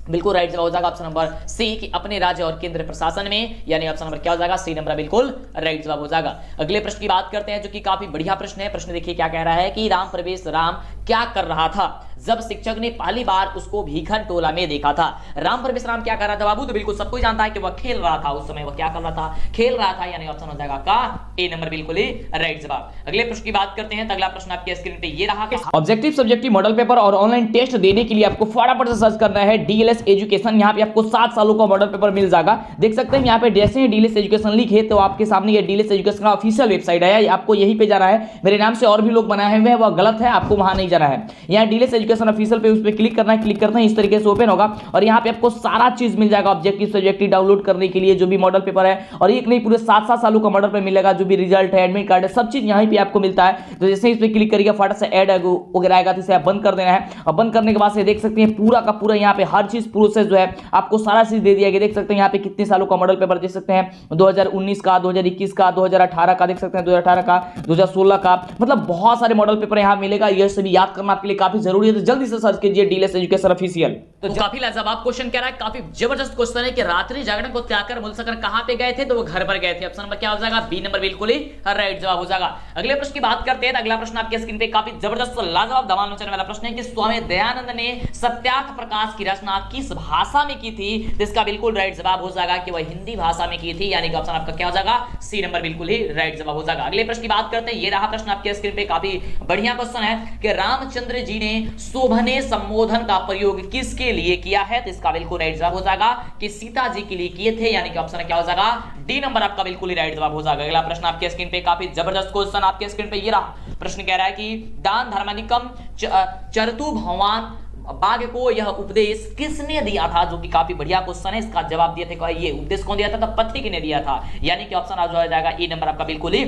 बिल्कुल राइट जवाब हो जाएगा ऑप्शन नंबर सी कि अपने राज्य और केंद्र प्रशासन में, यानी ऑप्शन नंबर क्या हो जाएगा, सी नंबर बिल्कुल राइट जवाब हो जाएगा। अगले प्रश्न की बात करते हैं जो कि काफी बढ़िया प्रश्न है। प्रश्न देखिए क्या कह रहा है कि राम प्रवेश राम क्या कर रहा था जब शिक्षक ने पहली बार उसको भीखन टोला में देखा था। राम प्रवेश राम क्या कर रहा था बाबू, तो बिल्कुल सबको जानता है कि वह खेल रहा था, उस समय वह क्या कर रहा था, खेल रहा था, यानी ऑप्शन हो जाएगा का ए नंबर बिल्कुल ही राइट जवाब। अगले प्रश्न की बात करते हैं तो अगला प्रश्न आपके स्क्रीन पे ये रहा। ऑब्जेक्टिव सब्जेक्टिव मॉडल पेपर और ऑनलाइन टेस्ट देने के लिए आपको फटाफट से सर्च करना है डीएलएस एजुकेशन। यहाँ पे आपको 7 सालों का मॉडल पेपर मिल जाएगा। देख सकते हैं यहाँ पे जैसे ही डीएलएस एजुकेशन लिखे तो आपके सामने ये डीएलएस एजुकेशन का ऑफिशियल वेबसाइट है, आपको यहीं पे जाना है। मेरे नाम से और भी लोग बनाए हुए हैं, वह गलत है, आपको वहां नहीं जाना है। यहाँ डीएलएस एजुकेशन ऑफिशियल पे उस पर क्लिक करना है, इस तरीके से ओपन होगा और यहाँ पे आपको सारा चीज मिल जाएगा ऑब्जेक्टिव सब्जेक्टिव डाउनलोड करने के लिए, जो भी मॉडल पेपर है, और एक नहीं पूरे 7 सालों का मॉडल पेपर मिलेगा, जो भी रिजल्ट है, एडमिट कार्ड है, सब चीज यहाँ पे आपको मिलता है। तो जैसे इस पे क्लिक करिएगा फटाफट से ऐड वगैरह आएगा, तो इसे आप बंद कर देना है। और बंद करने के बाद से देख सकते हैं पूरा का पूरा यहाँ पे हर चीज प्रोसेस जो है आपको सारा चीज दे दिया गया। देख सकते हैं यहाँ पे कितने सालों का मॉडल पेपर देख सकते हैं, 2019 का, 2021 का, 2018 का, देख सकते हैं 2018 का, 2016 का, मतलब बहुत सारे मॉडल पेपर यहाँ मिलेगा। यह सभी याद करना आपके लिए काफी जरूरी है, तो जल्दी से सर्च कीजिए डीएलएस एजुकेशन ऑफिशियल। तो काफी लाजवाब क्वेश्चन कह रहा है, काफी जबरदस्त क्वेश्चन है कि रात्रि जागरण को त्याग कर मूलसागर कहां पे गए थे, तो वो घर पर गए थे। ऑप्शन नंबर क्या हो जाएगा, बी नंबर बिल्कुल ही राइट जवाब हो जाएगा। अगले प्रश्न की बात करते हैं। अगला प्रश्न आपके स्क्रीन पे काफी जबरदस्त लाजवाब धमाल मचाने वाला प्रश्न है कि स्वामी दयानंद ने सत्यार्थ प्रकाश की रचना किस भाषा में की थी, तो इसका बिल्कुल राइट जवाब हो जाएगा कि वह हिंदी भाषा में की थी, यानी कि ऑप्शन आपका क्या हो जाएगा, सी नंबर बिल्कुल ही राइट जवाब हो जाएगा। अगले प्रश्न की बात करते हैं, ये रहा प्रश्न आपके स्क्रीन पे, काफी बढ़िया क्वेश्चन है कि रामचंद्र जी ने शोभने संबोधन का प्रयोग किसके लिए किया है, तो इसका बिल्कुल राइट जवाब हो जाएगा कि सीता जी के लिए किए थे, यानी कि ऑप्शन क्या हो जाएगा, डी नंबर आपका बिल्कुल ही राइट जवाब हो जाएगा। अगला प्रश्न आपके स्क्रीन पे काफी जबरदस्त क्वेश्चन आपके स्क्रीन पे ये रहा। प्रश्न कह रहा है कि दान धर्मानिकम चरतु भगवान बाघ को यह उपदेश किसने दिया था, जो कि काफी बढ़िया क्वेश्चन है। इसका जवाब दिए थे, ये उपदेश कौन दिया था, तो पथिक ने दिया था, यानी कि ऑप्शन आ जाएगा ए नंबर आपका बिल्कुल ही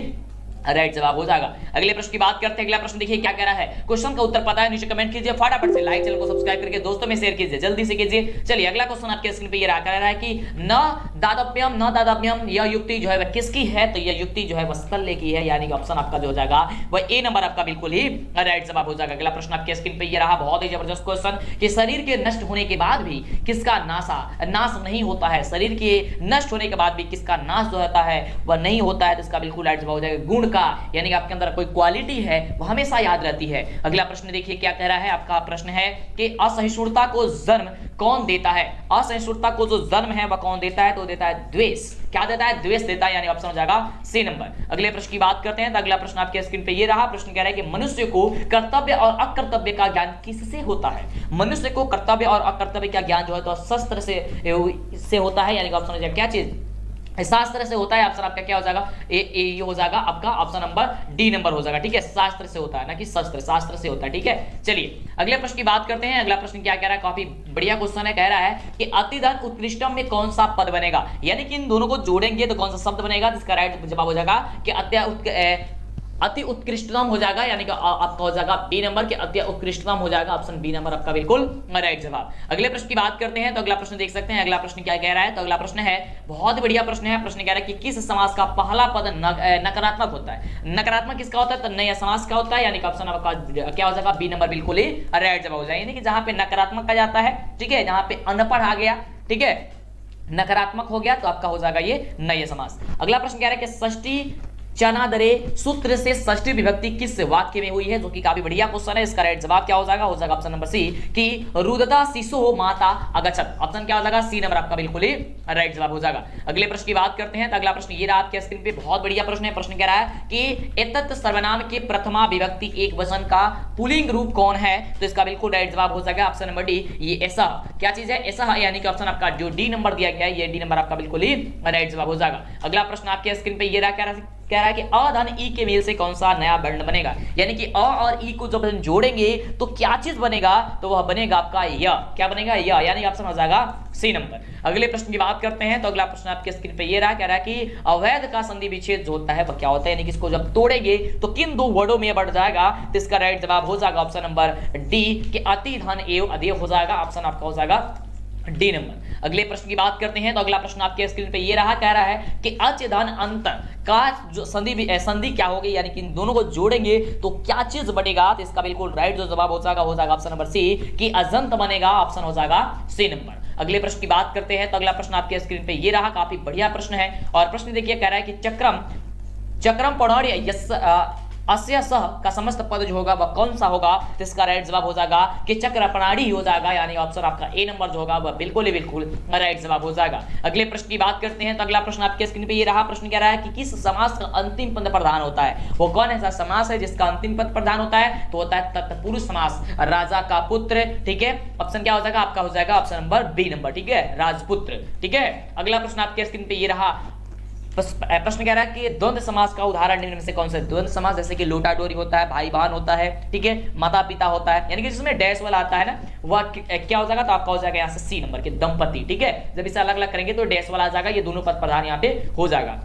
राइट जवाब हो जाएगा। अगले प्रश्न की बात करते हैं। अगला प्रश्न देखिए क्या कह रहा है, क्वेश्चन का उत्तर पता है नीचे कमेंट कीजिए, फटाफट से लाइक चैनल को सब्सक्राइब करके दोस्तों में शेयर कीजिए, जल्दी से कीजिए। चलिए अगला क्वेश्चन आपके स्क्रीन पे ये रहा, कह रहा है कि न दातव्यम यह युक्ति जो है वह किसकी है, तो यह युक्ति जो है वह स्थल्य की है, यानी कि ऑप्शन आपका जो हो जाएगा वह ए नंबर आपका बिल्कुल ही राइट जवाब हो जाएगा। अगला प्रश्न आपके स्क्रीन पे ये रहा, बहुत ही जबरदस्त क्वेश्चन कि शरीर के नष्ट होने के बाद भी किसका नाश नहीं होता है, शरीर के नष्ट होने के बाद भी किसका नाश जो होता है वह नहीं होता है, तो इसका बिल्कुल राइट जवाब हो जाएगा गुण का, यानी कि अंदर कोई क्वालिटी है वो हमेशा याद रहती है। अगला प्रश्न देखिए क्या कह रहा है, आपका प्रश्न है कि असहिष्णुता को जन्म कौन देता है, असहिष्णुता को जो जन्म है वह कौन देता है, तो देता है द्वेष। क्या देता है, द्वेष देता है, यानी ऑप्शन हो जाएगा सी नंबर। अगले प्रश्न की बात करते हैं तो अगला प्रश्न आपके स्क्रीन पे ये रहा। प्रश्न कह रहा है कि मनुष्य को कर्तव्य और अकर्तव्य का ज्ञान किससे होता है, मनुष्य को कर्तव्य और अकर्तव्य का ज्ञान जो है तो शस्त्र से होता है, यानी कि ऑप्शन हो जाएगा क्या चीज, शास्त्र से होता है। ऑप्शन आपका क्या हो जाएगा, ए हो जाएगा आपका ऑप्शन नंबर डी नंबर हो जाएगा, ठीक है, शास्त्र से होता है ना कि शस्त्र, शास्त्र से होता है, ठीक है। चलिए अगले प्रश्न की बात करते हैं। अगला प्रश्न क्या कह रहा है, काफी बढ़िया क्वेश्चन है, कह रहा है कि अतिधन उत्कृष्टम में कौन सा पद बनेगा, यानी कि इन दोनों को जोड़ेंगे तो कौन सा शब्द बनेगा, जिसका राइट जवाब हो जाएगा कि अति उत्कृष्टतम हो जाएगा, यानी कि आपका हो जाएगा बी नंबर के अति उत्कृष्टतम हो जाएगा, ऑप्शन बी नंबर आपका बिल्कुल राइट जवाब। अगले प्रश्न की बात करते हैं तो अगला प्रश्न देख सकते हैं। अगला प्रश्न क्या कह रहा है, तो अगला प्रश्न है बहुत बढ़िया प्रश्न है। प्रश्न कह रहा है कि किस समास का पहला पद नकारात्मक होता है, नकारात्मक किसका होता है, तो नया समास का होता है, यानी कि ऑप्शन आपका क्या हो जाएगा, बी नंबर बिल्कुल ही राइट जवाब हो जाएगा, यानी कि जहां पे नकारात्मक आ जाता है, ठीक है, जहां पे अनपढ़ आ गया, ठीक है, नकारात्मक हो गया तो आपका हो जाएगा ये नया समास। अगला प्रश्न कह रहा है कि षष्ठी चनादरे सूत्र से षष्ठी विभक्ति किस वाक्य में हुई है, जो कि काफी बढ़िया क्वेश्चन है। इसका राइट जवाब क्या हो जाएगा ऑप्शन नंबर सी कि रुदता शिशु माता अगच्छत। ऑप्शन क्या हो जाएगा सी नंबर आपका बिल्कुल ही राइट जवाब हो जाएगा। अगले प्रश्न की बात करते हैं तो अगला प्रश्न ये रहा आपके स्क्रीन पे, बहुत बढ़िया प्रश्न है। प्रश्न कह रहा है कि एतत् सर्वनाम के प्रथमा विभक्ति एक वचन का पुल्लिंग रूप कौन है, तो इसका बिल्कुल राइट जवाब हो जाएगा ऑप्शन नंबर डी, ये ऐसा। क्या चीज है ऐसा, यानी कि ऑप्शन आपका जो डी नंबर दिया गया है ये डी नंबर आपका बिल्कुल ही राइट जवाब हो जाएगा। अगला प्रश्न आपके स्क्रीन पे ये रहा, कह रहा है कि अ धन ई के मेल से कौन सा नया वर्ण बनेगा, यानी कि अ और ई को जब जोड़ेंगे तो क्या चीज बनेगा, तो वह बनेगा आपका य। क्या बनेगा य, यानी ऑप्शन हो जाएगा सी नंबर। अगले प्रश्न की बात करते हैं तो अगला प्रश्न आपके स्क्रीन पे ये रहा, कह रहा है कि अवैध का संधि विच्छेद जो होता है वह क्या होता है, यानी कि इसको जब तोड़ेंगे तो किन दो वर्डों में बढ़ जाएगा, तो इसका राइट जवाब हो जाएगा ऑप्शन नंबर डी कि अति धन एवं अधेय हो जाएगा। ऑप्शन आपका हो जाएगा डी नंबर। अगले प्रश्न की बात करते हैं तो अगला प्रश्न आपके स्क्रीन पे ये रहा, कह रहा है कि अच धन अंत का जो संधि क्या होगी, यानी कि इन दोनों को जोड़ेंगे तो क्या चीज बनेगा, तो इसका बिल्कुल राइट जो जवाब हो जाएगा ऑप्शन नंबर सी कि अजंत बनेगा। ऑप्शन हो जाएगा सी नंबर। अगले प्रश्न की बात करते हैं तो अगला प्रश्न आपके स्क्रीन पे ये रहा, काफी बढ़िया प्रश्न है। और प्रश्न देखिए, कह रहा है कि चक्रम पौर्णर्य अस्य सह का समस्त पद जो होगा वह कौन सा होगा, तो इसका राइट जवाब हो जाएगा कि चक्र प्रणाली हो जाएगा, यानी ऑप्शन आपका ए नंबर जो होगा वह बिल्कुल ही बिल्कुल राइट जवाब हो जाएगा। अगले प्रश्न की बात करते हैं तो अगला प्रश्न आपके स्क्रीन पे ये रहा। प्रश्न कह रहा है कि किस समास का अंतिम पद प्रधान होता है, वो कौन ऐसा समास है जिसका अंतिम पद प्रधान होता है, तो होता है तत्पुरुष समास, राजा का पुत्र। ठीक है, ऑप्शन क्या हो जाएगा आपका हो जाएगा ऑप्शन नंबर बी नंबर। ठीक है, राजपुत्र। ठीक है, अगला प्रश्न आपके स्क्रीन पे ये रहा। प्रश्न कह रहा है कि द्वंद्व समास का उदाहरण निम्न में से कौन सा है। द्वंद्व समास जैसे कि लोटा डोरी होता है, भाई बहन होता है, ठीक है, माता पिता होता है, यानी कि जिसमें डैश वाला आता है ना, वह क्या हो जाएगा, तो आपका हो जाएगा यहाँ से सी नंबर के दंपति। ठीक है, जब इसे अलग अलग करेंगे तो डैश वाला आ जाएगा, ये दोनों पद प्रधान यहाँ पे हो जाएगा।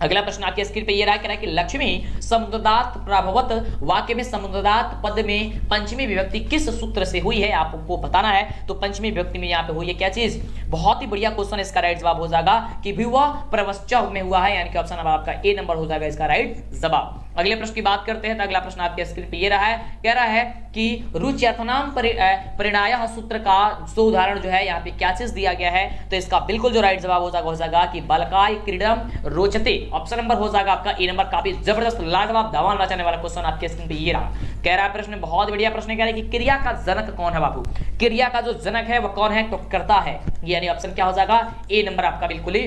अगला प्रश्न आपके स्क्रीन पे ये रहा, कह रहा है कि लक्ष्मी समुद्रदात प्रभवत वाक्य में समुद्रदात पद में पंचमी विभक्ति किस सूत्र से हुई है, आपको बताना है। तो पंचमी विभक्ति में यहाँ पे हुई है क्या चीज, बहुत ही बढ़िया क्वेश्चन। इसका राइट जवाब हो जाएगा कि विवाह प्रवश्च में हुआ है, यानी कि ऑप्शन आपका ए नंबर हो जाएगा इसका राइट जवाब। अगले प्रश्न की बात करते हैं तो अगला प्रश्न आपके स्क्रीन पे ये रहा है, कह रहा है कि रुच्यर्थनाम परिणायः सूत्र का जो उदाहरण जो है यहाँ पे क्या चीज दिया गया है, तो इसका बिल्कुल जो राइट जवाब हो जाएगा कि बालकाय क्रीडम रोचते। ऑप्शन नंबर हो जाएगा आपका ए नंबर। काफी जबरदस्त लाजवाब धमाल मचाने वाला क्वेश्चन आपके स्क्रीन पे ये रहा। कह रहा है प्रश्न बहुत बढ़िया प्रश्न, कह रहा है कि क्रिया का जनक कौन है बाबू, क्रिया का जो जनक है वह कौन है, तो कर्ता है, यानी ऑप्शन क्या हो जाएगा ए नंबर आपका बिल्कुल ही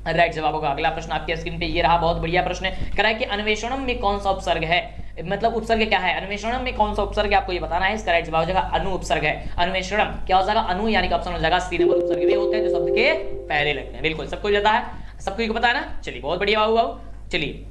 राइट जवाब होगा। अगला प्रश्न आपके स्क्रीन पे ये रहा, बहुत बढ़िया प्रश्न है। कह रहा है कि अन्वेषणम में कौन सा उपसर्ग है, मतलब उपसर्ग क्या है, अन्वेषणम में कौन सा उपसर्ग है आपको ये बताना है। इसका राइट जवाब हो जाएगा अनु उपसर्ग है। अन्वेषणम क्या हो जाएगा, अनु, यानी कि ऑप्शन हो जाएगा सी नंबर। उपसर्ग वे होते हैं जो शब्द के पहले लगते हैं, बिल्कुल सबको जाता है, सबको पता है ना। चलिए बहुत बढ़िया बाबू। चलिए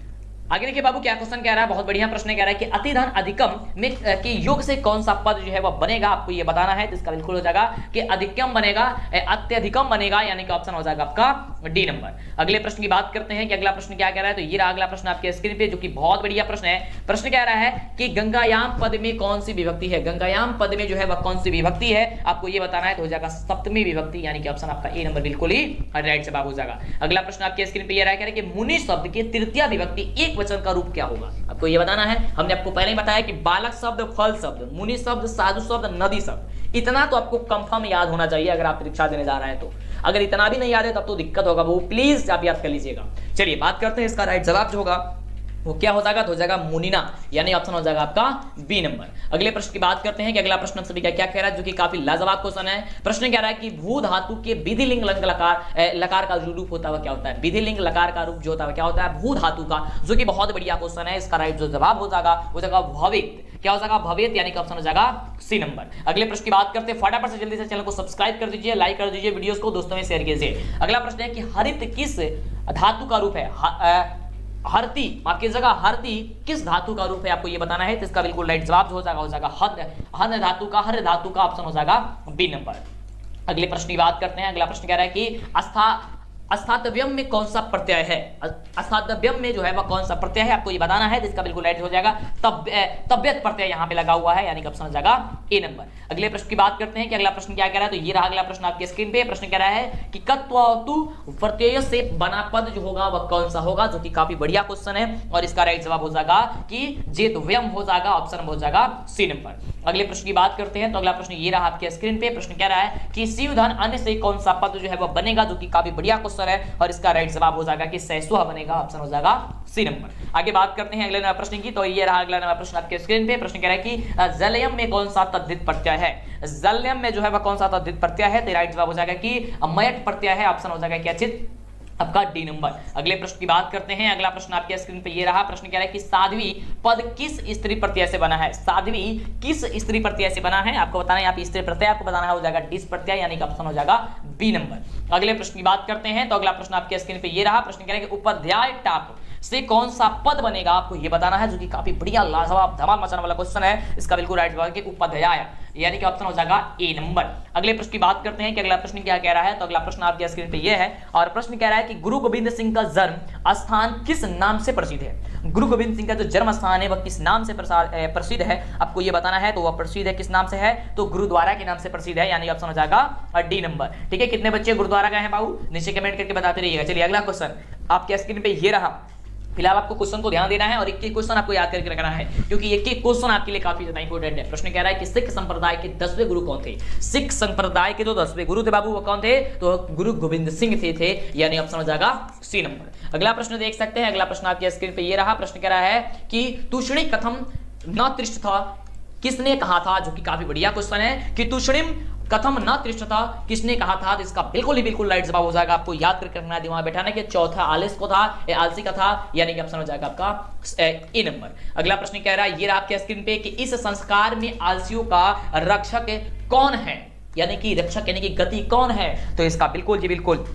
आगे देखिए बाबू क्या क्वेश्चन कह रहा है, बहुत बढ़िया प्रश्न कह रहा है कि अतिधन अधिकम में के योग से कौन सा पद जो है वह बनेगा, आपको ये बताना है। तो इसका बिल्कुल हो जाएगा कि अधिकम बनेगा, अत्यधिकम बनेगा, यानी कि ऑप्शन हो जाएगा आपका डी नंबर। अगले प्रश्न की बात करते हैं कि अगला प्रश्न क्या कह रहा है, तो ये रहा अगला प्रश्न आपके स्क्रीन पे, जो कि बहुत बढ़िया प्रश्न है। प्रश्न कह रहा है कि गंगायाम पद में कौन सी विभक्ति है, गंगायाम पद में जो है वह कौन सी विभक्ति है, आपको ये बताना है। तो हो जाएगा सप्तमी विभक्ति, यानी कि ऑप्शन आपका ए नंबर बिल्कुल ही राइट जवाब हो जाएगा। अगला प्रश्न आपके स्क्रीन पे ये रहा, कह रहा है कि मुनि शब्द के तृतीय विभक्ति एक वचन का रूप क्या होगा, आपको ये बताना है। हमने आपको पहले ही बताया कि बालक शब्द, फल शब्द, मुनि शब्द, साधु शब्द, नदी शब्द, इतना तो आपको कंफर्म याद होना चाहिए अगर आप परीक्षा देने जा रहे हैं तो। अगर इतना भी नहीं याद है तब तो दिक्कत होगा, वो प्लीज आप याद कर लीजिएगा। चलिए बात करते हैं इसका राइट जवाब जो होगा वो क्या हो जाएगा, तो हो जाएगा मुनिना, यानी ऑप्शन हो जाएगा आपका बी नंबर। अगले प्रश्न की बात करते हैं कि अगला प्रश्न सभी का क्या कह रहा है, जो कि काफी लाजवाब क्वेश्चन है। प्रश्न कह रहा है कि भू धातु के विधिलिंग लकार का जो रूप होता है क्या होता है, विधिलिंग लकार का रूप जो होता है क्या होता है, भू धातु का, जो कि बहुत बढ़िया क्वेश्चन है। इसका राइट जो जवाब हो जाएगा वो जाएगा भवित, क्या हो जाएगा भवित, यानी कि ऑप्शन हो जाएगा सी नंबर। अगले प्रश्न की बात करते हैं, फटाफट से जल्दी से चैनल को सब्सक्राइब कर दीजिए, लाइक कर दीजिए, वीडियोस को दोस्तों में शेयर कीजिए। अगला प्रश्न है कि हरित किस धातु का रूप है, हरती, माफ कीजिएगा, हरती किस धातु का रूप है, आपको ये बताना है। तो इसका बिल्कुल राइट जवाब हो जाएगा हर धातु का, हर धातु का, ऑप्शन हो जाएगा बी नंबर। अगले प्रश्न की बात करते हैं। अगला प्रश्न कह रहा है कि अस्थातव्यम में कौन सा प्रत्यय है, अस्थातव्यम में जो है वह कौन सा प्रत्यय है, आपको ये बताना है। इसका बिल्कुल राइट हो जाएगा तबियत प्रत्यय यहाँ पे लगा हुआ है, यानी कि ऑप्शन हो जाएगा ए नंबर। अगले प्रश्न की बात करते हैं कि अगला प्रश्न क्या कह रहा है, तो ये रहा अगला प्रश्न आपके स्क्रीन पे। प्रश्न कह रहा है कि कत्वतु प्रत्यय से बना पद जो होगा वह कौन सा होगा, जो कि काफी बढ़िया क्वेश्चन है। और इसका राइट जवाब हो जाएगा कि जेतव्यम हो जाएगा, ऑप्शन हो जाएगा सी नंबर। अगले प्रश्न की बात करते हैं तो अगला प्रश्न ये रहा आपके स्क्रीन पे। प्रश्न कह रहा है कि शिवधन अन्य से कौन सा पद जो है वह बनेगा, जो कि काफी बढ़िया क्वेश्चन है और इसका राइट जवाब हो जाएगा कि सहसुआ बनेगा, ऑप्शन हो जाएगा सी नंबर। आगे बात करते हैं अगले नंबर प्रश्न की। तो ये रहा अगला नंबर प्रश्न आपके स्क्रीन पे। प्रश्न कह रहा है कि जलयम में कौन सा तद्धित प्रत्यय है, जलयम में जो है वह कौन सा तद्धित प्रत्यय है, तो राइट जवाब हो जाएगा कि मयट प्रत्यय है, ऑप्शन हो जाएगा क्या चित आपका डी नंबर। अगले प्रश्न की बात करते हैं। अगला प्रश्न आपके स्क्रीन पे ये रहा। प्रश्न कह रहा है कि साध्वी पद किस स्त्री प्रत्यय से बना है, साध्वी किस स्त्री प्रत्यय से बना है, आपको बताना है। यहाँ पे स्त्री प्रत्यय आपको बताना है, हो जाएगा डिस प्रत्यय, यानी कि ऑप्शन हो जाएगा बी नंबर। अगले प्रश्न की बात करते हैं तो अगला प्रश्न आपके स्क्रीन पे ये रहा। प्रश्न कह रहा है कि उपाध्याय टाप से कौन सा पद बनेगा, आपको ये बताना है, जो कि काफी बढ़िया लाजवाब धमाल मचाने वाला क्वेश्चन है। इसका बिल्कुल राइट जवाब है कि उपाध्याय, यानी कि ऑप्शन हो जाएगा ए नंबर। अगले प्रश्न की बात करते हैं कि अगला प्रश्न क्या कह रहा है। तो अगला प्रश्न आपके स्क्रीन पे ये है और प्रश्न कह रहा है कि गुरु गोविंद सिंह का जन्म स्थान किस नाम से प्रसिद्ध है, गुरु गोविंद सिंह का जो जन्म स्थान है वह किस नाम से प्रसिद्ध है, आपको ये बताना है। तो वह प्रसिद्ध है किस नाम से है, तो गुरुद्वारा के नाम से प्रसिद्ध है, यानी ऑप्शन हो जाएगा डी नंबर। ठीक है, कितने बच्चे गुरुद्वारा गए हैं बाबू, नीचे कमेंट करके बताते रहिएगा। चलिए अगला क्वेश्चन आपके स्क्रीन पे ये रहा। फिलहाल आपको क्वेश्चन को ध्यान देना है और एक एक क्वेश्चन आपको याद करके रखना है, क्योंकि एक एक क्वेश्चन आपके लिए काफी ज्यादा इंपॉर्टेंट है। प्रश्न कह रहा है कि सिख संप्रदाय के 10वें गुरु कौन थे, सिख संप्रदाय के जो 10वें गुरु थे बाबू वो कौन थे, तो गुरु गोविंद सिंह थे, यानी ऑप्शन हो जाएगा सी नंबर। अगला प्रश्न देख सकते हैं। अगला प्रश्न आपके स्क्रीन पे ये रहा। प्रश्न कह रहा है कि तूष्णी कथम न तिष्ठ था, किसने कहा था, जो कि काफी बढ़िया क्वेश्चन है कि तूष्णीम कथम न तिष्ठ था, किसने कहा था, तो इसका बिल्कुल ही बिल्कुल राइट जवाब हो जाएगा। आपको याद करके रखना है, दिमाग बैठाना कि चौथा आलस को था, आलसी का था, यानी कि ऑप्शन हो जाएगा आपका ए नंबर। अगला प्रश्न कह रहा है ये रहा आपके स्क्रीन पे कि इस संस्कार में आलसियों का रक्षक कौन है, यानी कि रक्षक यानी कि गति कौन है, तो इसका बिल्कुल जी बिल्कुल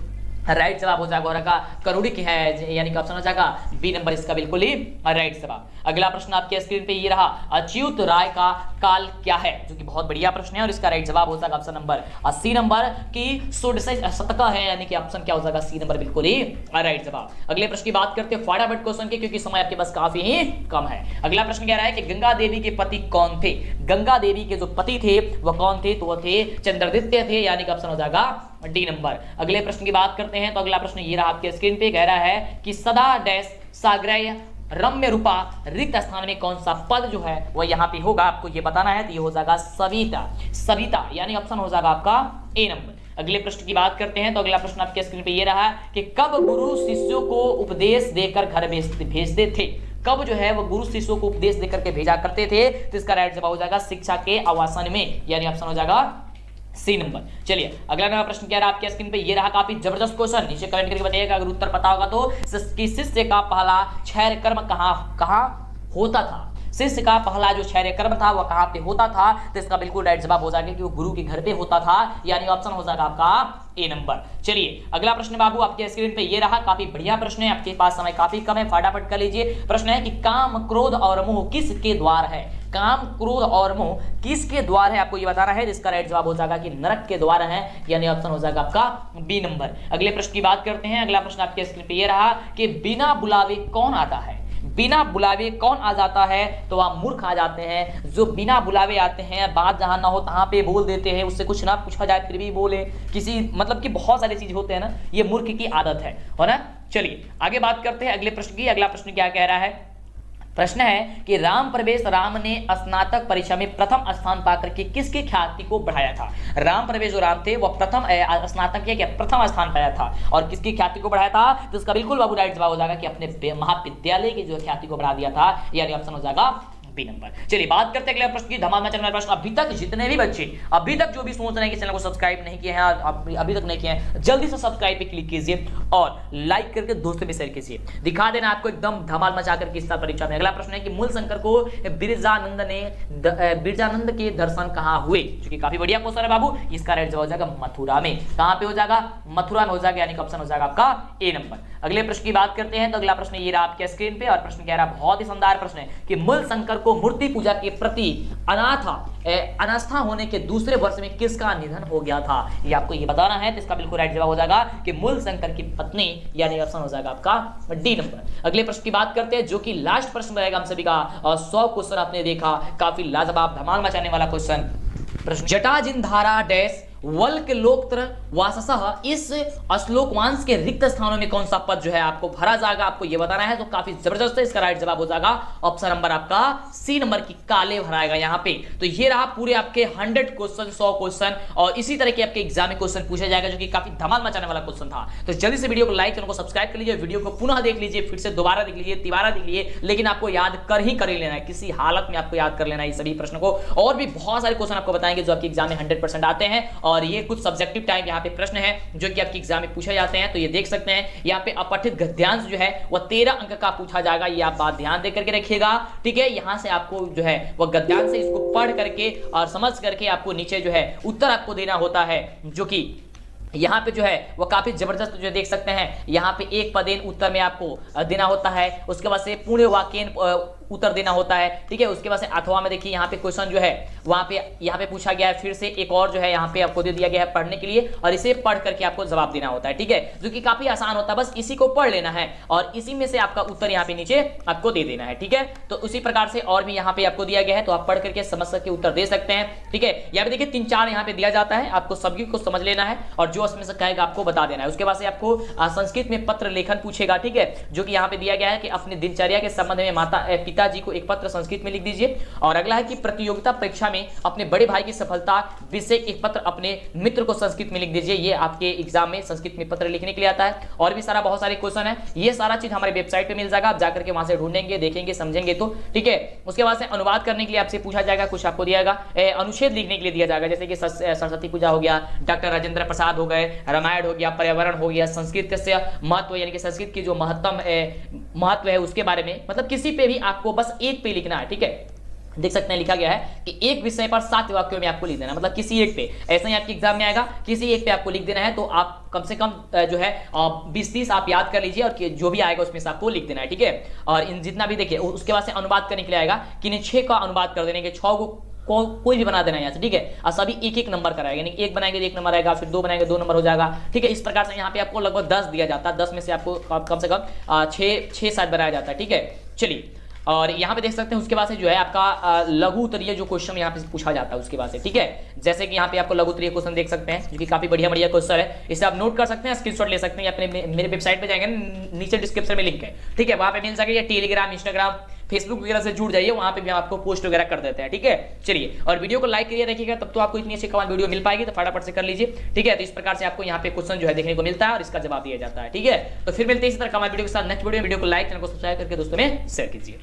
राइट जवाब हो जाएगा करोड़ी की है, यानी कि ऑप्शन हो जाएगा बी नंबर, इसका बिल्कुल ही राइट जवाब। अगला प्रश्न आपके स्क्रीन पे ये रहा। अच्युत राय का काल क्या है, जो कि बहुत बढ़िया प्रश्न है और इसका राइट जवाब हो जाएगा ऑप्शन नंबर सी नंबर की षोडश शतका है, यानी कि ऑप्शन क्या हो जाएगा सी नंबर, बिल्कुल ही राइट जवाब। अगले प्रश्न की बात करते हैं फटाफट क्वेश्चन के, क्योंकि समय आपके पास काफी ही कम है। अगला प्रश्न कह रहा है कि गंगा देवी के पति कौन थे, गंगा देवी के जो पति थे वह कौन थे, तो वह थे चंद्रदित्य थे, यानी कि ऑप्शन हो जाएगा डी नंबर। अगले प्रश्न की बात करते हैं तो अगला प्रश्न ये रहा आपके स्क्रीन पे। कह रहा है कि सदा डैश साग्रय रम्य रूपा रिक्त स्थान में कौन सा पद जो है वह यहाँ पे होगा, आपको ये बताना है। तो ये हो जाएगा सविता, सविता, यानी ऑप्शन हो जाएगा आपका ए नंबर। अगले प्रश्न की बात करते हैं तो अगला प्रश्न आपके स्क्रीन पे ये रहा कि कब गुरु शिष्यों को उपदेश देकर घर भेजते थे, कब जो है वो गुरु शिष्यों को उपदेश देकर के भेजा करते थे, तो इसका राइट जवाब हो जाएगा शिक्षा के आवासन में, यानी ऑप्शन हो जाएगा सी नंबर। चलिए अगला नंबर प्रश्न क्या रहा आपके स्क्रीन पे ये रहा। काफी जबरदस्त क्वेश्चन, नीचे कमेंट करके बताइएगा अगर उत्तर पता होगा तो। शिष्य का पहला क्षैर कर्म कहाँ होता था, शिष्य का पहला जो क्षैर कर्म था वह कहाँ पे होता था, तो इसका बिल्कुल राइट जवाब हो जाएगा कि वो गुरु के घर पे होता था, यानी ऑप्शन हो जाएगा आपका ए नंबर। चलिए अगला प्रश्न बाबू आपके स्क्रीन पे ये रहा। काफी बढ़िया प्रश्न है, आपके पास समय काफी कम है, फटाफट कर लीजिए। प्रश्न है कि काम क्रोध और मोह किसके द्वार है, काम क्रोध और मोह किसके द्वार है, आपको ये बताना है। इसका राइट जवाब हो जाएगा कि नरक के द्वार है, यानी ऑप्शन हो जाएगा आपका बी नंबर। अगले प्रश्न की बात करते हैं। अगला प्रश्न आपके स्क्रीन पे ये रहा कि बिना बुलावे कौन आता है, बिना बुलावे कौन आ जाता है, तो वह मूर्ख आ जाते हैं। जो बिना बुलावे आते हैं, बात जहां ना हो तहां पे बोल देते हैं, उससे कुछ ना पूछा जाए फिर भी बोले, किसी मतलब कि बहुत सारी चीज होते हैं ना, ये मूर्ख की आदत है ना। चलिए आगे बात करते हैं अगले प्रश्न की। अगला प्रश्न क्या कह रहा है, प्रश्न है कि राम प्रवेश राम ने स्नातक परीक्षा में प्रथम स्थान पाकर के किसकी ख्याति को बढ़ाया था, राम प्रवेश जो राम थे वह प्रथम स्नातक क्या प्रथम स्थान पाया था और किसकी ख्याति को बढ़ाया था, तो इसका बिल्कुल बाबू राइट जवाब हो जाएगा कि अपने महाविद्यालय की जो ख्याति को बढ़ा दिया था, यानी ऑप्शन हो जाएगा बी नंबर। चलिए बात करते हैं अगले प्रश्न की। धमाल में चलने वाला प्रश्न, अभी तक जितने भी बच्चे अभी तक जो भी सोच रहे हैं कि चैनल को सब्सक्राइब नहीं किए हैं, अभी तक नहीं किए हैं, जल्दी से सब्सक्राइब पे क्लिक कीजिए और लाइक करके दोस्तों में शेयर कीजिए। दिखा देना आपको एकदम धमाल मचा करके इस साल परीक्षा में। अगला प्रश्न है कि मूल शंकर को बिरजानंद के दर्शन कहाँ हुए, जो कि काफी बढ़िया क्वेश्चन है बाबू। इसका राइट जवाब हो जाएगा मथुरा में। कहां पे हो जाएगा, मथुरा में हो जाएगा, यानी कि ऑप्शन हो जाएगा आपका ए नंबर। अगले प्रश्न की बात करते हैं तो अगला प्रश्न ये रहा आपके स्क्रीन पे और प्रश्न कह रहा बहुत ही शानदार प्रश्न है कि मूल शंकर को मूर्ति पूजा के प्रति अनास्था होने के दूसरे वर्ष में किसका निधन हो गया था, ये आपको ये बताना है। तो इसका बिल्कुल राइट जवाब हो जाएगा कि मूल शंकर की पत्नी, यानी ऑप्शन हो जाएगा आपका डी नंबर। अगले प्रश्न की बात करते हैं जो कि लास्ट प्रश्न रहेगा हम सभी का और 100 क्वेश्चन आपने देखा, काफी लाजवाब धमाल मचाने वाला क्वेश्चन। प्रश्न जटाजिन धारा डैश वल्क लोकत्र वाससः, इस श्लोकवांश के रिक्त स्थानों में कौन सा पद जो है आपको भरा जाएगा, आपको यह बताना है। तो काफी जबरदस्त है, इसका राइट जवाब हो जाएगा ऑप्शन नंबर आपका सी नंबर की काले भराएगा यहाँ पे। तो ये रहा पूरे आपके 100 क्वेश्चन, 100 क्वेश्चन, और इसी तरह के आपके एग्जाम में क्वेश्चन पूछा जाएगा, जो कि काफी धमाल मचाने वाला क्वेश्चन था। तो जल्दी से वीडियो को लाइक, चैनल को सब्सक्राइब कर लीजिए, वीडियो को पुनः देख लीजिए, फिर से दोबारा देख लीजिए, तिबारा देख लीजिए, लेकिन आपको याद कर ही लेना है, किसी हालत में आपको याद कर लेना है इस सभी प्रश्नों को। और भी बहुत सारे क्वेश्चन आपको बताएंगे जो आपके एग्जाम में 100% आते हैं, और ये कुछ सब्जेक्टिव टाइप यहाँ पे प्रश्न है जो कि आपके एग्जाम में पूछे जाते हैं। तो ये देख सकते हैं यहाँ पे अपठित गद्यांश जो है वह 13 अंक का पूछा जाएगा, ये आप बात ध्यान दे करके रखिएगा, ठीक है। यहां से आपको जो है वह गद्यांश से इसको पढ़ करके और समझ करके आपको नीचे जो है उत्तर आपको देना होता है, जो कि यहाँ पे जो है वो काफी जबरदस्त जो देख सकते हैं। यहाँ पे एक पदेन उत्तर में आपको देना होता है, उसके बाद से पूर्ण वाक्येन उत्तर देना होता है, ठीक है। उसके बाद से अथवा में देखिए यहाँ पे क्वेश्चन जो है वहां पे यहाँ पे पूछा गया है, फिर से एक और जो है यहाँ पे आपको दे दिया गया है पढ़ने के लिए, और इसे पढ़ करके आपको जवाब देना होता है, ठीक है, जो कि काफी आसान होता है। बस इसी को पढ़ लेना है और इसी में से आपका उत्तर यहाँ पे नीचे आपको दे देना है, ठीक है। तो उसी प्रकार से और भी यहाँ पे आपको दिया गया है, तो आप पढ़ करके समझ करके उत्तर दे सकते हैं, ठीक है। यहाँ पे देखिए 3-4 यहाँ पे दिया जाता है, आपको सभी को समझ लेना है और जो उसमें से कहेगा आपको बता देना है। उसके बाद से आपको संस्कृत में पत्र लेखन पूछेगा, ठीक है, जो कि यहाँ पे दिया गया है कि अपनी दिनचर्या के संबंध में पिताजी को एक पत्र संस्कृत में लिख दीजिए। और अगला है कि प्रतियोगिता परीक्षा में अपने बड़े भाई की सफलता विषय एक पत्र अपने मित्र को संस्कृत में लिख दीजिए। ये आपके एग्जाम में संस्कृत में पत्र लिखने के लिए आता है। और भी बहुत सारे क्वेश्चन है, ये सारा चीज हमारे वेबसाइट पे मिल जाएगा, आप जाकर के वहां से ढूंढेंगे, देखेंगे, समझेंगे तो, ठीक है। उसके बाद से अनुवाद करने के लिए आपसे पूछा जाएगा, कुछ आपको दिया जाएगा, अनुच्छेद लिखने के लिए दिया जाएगा, जैसे कि सरस्वती पूजा हो गया, डॉक्टर राजेंद्र प्रसाद हो गए, रामायण हो गया, पर्यावरण हो गया, संस्कृत से महत्व यानी कि संस्कृत की जो महत्व है उसके बारे में, मतलब किसी पे भी आपको बस एक पे लिखना है, ठीक है। देख सकते हैं लिखा गया है कि एक विषय पर 7 वाक्यों में आपको लिख देना, मतलब किसी एक पे, ऐसा ही आपके एग्जाम में आएगा, किसी एक पे आपको लिख देना है। तो आप कम से कम जो है 20-30 आप याद कर लीजिए और जो भी आएगा उसमें से आपको लिख देना है, ठीक है। और इन जितना भी देखिए उसके बाद से अनुवाद करने के लिए आएगा कि इन्हें 6 का अनुवाद कर देने के, 6 को कोई भी बना देना है यहाँ से, ठीक है। और सभी एक नंबर कराएगा, यानी एक बनाएंगे तो 1 नंबर आएगा, फिर 2 बनाएंगे 2 नंबर हो जाएगा, ठीक है। इस प्रकार से यहाँ पे आपको लगभग 10 दिया जाता है, 10 में से आपको कम से कम 6-7 बनाया जाता है, ठीक है। चलिए, और यहाँ पे देख सकते हैं उसके बाद से जो है आपका लघु उत्तरीय जो क्वेश्चन यहाँ पे पूछा जाता है उसके बाद से, ठीक है। जैसे कि यहाँ पे आपको लघु उत्तरीय क्वेश्चन देख सकते हैं, जो कि काफी बढ़िया क्वेश्चन है, इसे आप नोट कर सकते हैं, स्क्रीनशॉट ले सकते हैं। अपने मेरे वेबसाइट पे जाएंगे, नीचे डिस्क्रिप्शन में लिंक है, ठीक है, वहां पे मिल जाएगा। टेलीग्राम, इंस्टाग्राम, फेसबुक वगैरह से जुड़ जाइए, वहां पे भी आपको पोस्ट वगैरह कर देते हैं, ठीक है। चलिए, और वीडियो को लाइक करिए रखिएगा, तब तो आपको इतनी अच्छी कमाल वीडियो मिल पाएगी, तो फटाफट से कर लीजिए, ठीक है। तो इस प्रकार से आपको यहाँ पे क्वेश्चन जो है देखने को मिलता है और इसका जवाब दिया जाता है, ठीक है। तो फिर मिलते हैं इसी तरह कमाल वीडियो के साथ नेक्स्ट वीडियो को लाइक, चैनल को सब्सक्राइब करके दोस्तों में शेयर कीजिए।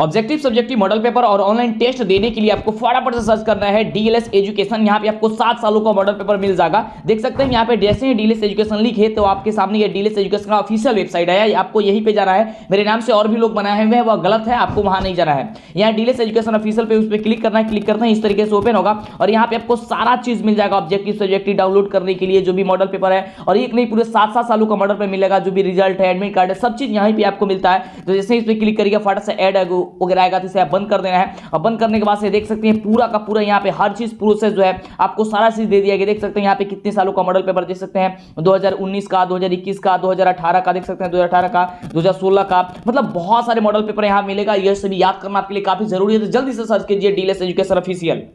ऑब्जेक्टिव सब्जेक्टिव मॉडल पेपर और ऑनलाइन टेस्ट देने के लिए आपको फटाफट से सर्च करना है डीएलएस एजुकेशन। यहाँ पे आपको 7 सालों का मॉडल पेपर मिल जाएगा। देख सकते हैं यहाँ पे जैसे ही डीएलएस एजुकेशन लिखे तो आपके सामने ये डीएलएस एजुकेशन का ऑफिशियल वेबसाइट है, आपको यहीं पे जाना है। मेरे नाम से और भी लोग बनाए हुए हैं, वह गलत है, आपको वहां नहीं जाना है। यहाँ डीएलएस एजुकेशन ऑफिशियल पे उस पर क्लिक करना है, क्लिक करना है, इस तरीके से ओपन होगा और यहाँ पे आपको सारा चीज मिल जाएगा ऑब्जेक्टिव सब्जेक्टिव डाउनलोड करने के लिए, जो भी मॉडल पेपर है, और एक नहीं पूरे 7 सालों का मॉडल पेपर मिलेगा, जो भी रिजल्ट है, एडमिट कार्ड है, सब चीज यहाँ पे आपको मिलता है। तो जैसे इस पर क्लिक करिएगा फटाफट से ऐड वगैरह आएगा, तो बंद कर देना है। और बंद करने के बाद से देख सकते हैं पूरा का पूरा यहाँ पे हर चीज प्रोसेस जो है आपको सारा चीज दे दिया गया। देख सकते हैं यहाँ पे कितने सालों का मॉडल पेपर देख सकते हैं, 2019 का, 2021 का, 2018 का, देख सकते हैं 2018 का, 2016 का, मतलब बहुत सारे मॉडल पेपर यहाँ मिलेगा। यह सभी याद करना आपके लिए काफी जरूरी है, तो जल्दी से सर्च कीजिए डीएलएस एजुकेशन ऑफिशियल।